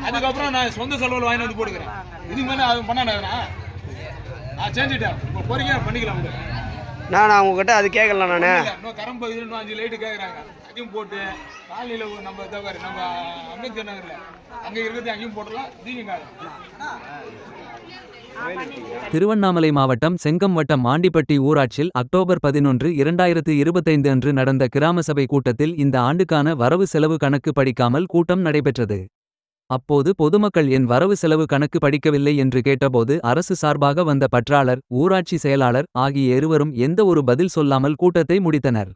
அதுக்கப்புறம் நான் சொந்த செலவில் வாங்கி வந்து போட்டுக்கிறேன். இதுக்கு மேலே அது பண்ணாண்ணா நான் செஞ்சுட்டேன். இப்போ பொறிக்க பண்ணிக்கலாம். நான் உங்ககிட்ட அது கேட்கல. நான் இன்னும் கரம்பு இன்னும் 5 லைட்டு கேட்குறாங்க. அங்கேயும் போட்டு காலையில் நம்ம தவிர நம்ம அம்பேத்கர் நகரில் அங்கே இருக்கிறது அங்கேயும் போட்டலாம். திருவண்ணாமலை மாவட்டம் செங்கம் வட்டம் ஆண்டிப்பட்டி ஊராட்சியில் அக்டோபர் 11, 2025 அன்று நடந்த கிராம சபை கூட்டத்தில் இந்த ஆண்டுக்கான வரவு செலவு கணக்கு படிக்காமல் கூட்டம் நடைபெற்றது. அப்போது பொதுமக்கள் என் வரவு செலவு கணக்கு படிக்கவில்லை என்று கேட்டபோது அரசு சார்பாக வந்த பற்றாளர், ஊராட்சி செயலாளர் ஆகிய இருவரும் எந்த ஒரு பதில் சொல்லாமல் கூட்டத்தை முடித்தனர்.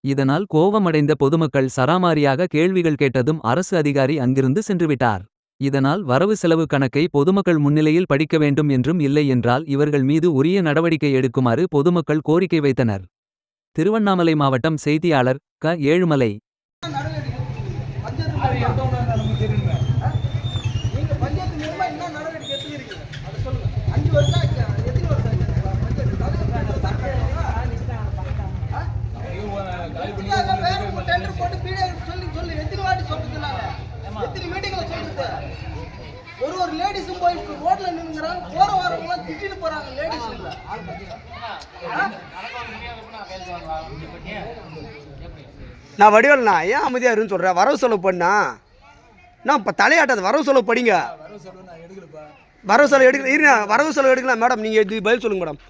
இதனால் கோபமடைந்த பொதுமக்கள் சராமாரியாக கேள்விகள் கேட்டதும் அரசு அதிகாரி அங்கிருந்து சென்றுவிட்டார். இதனால் வரவு செலவு கணக்கை பொதுமக்கள் முன்னிலையில் படிக்க வேண்டும் என்றும் இல்லை என்றால் இவர்கள் மீது உரிய நடவடிக்கை எடுக்குமாறு பொதுமக்கள் கோரிக்கை வைத்தனர். திருவண்ணாமலை மாவட்டம் செய்தியாளர் க. ஏழுமலை. ஒரு லேடிஸும் போய் ரோட்ல நின்னுங்கறாங்க. போற வரவங்க திட்டிட்டு போறாங்க லேடிஸ் இல்ல. நான் வடிவல்ண்ணா ஏன் அமைதியா இருன்னு சொல்கிறேன். வரவு செலவு பண்ணா நான் இப்போ தலையாட்டாது. வரவு செலவு படிங்க. வரவு செலவு எடுக்கல. வரவு செலவு எடுக்கலாம் மேடம். நீங்கள் இது பதில் சொல்லுங்க மேடம்.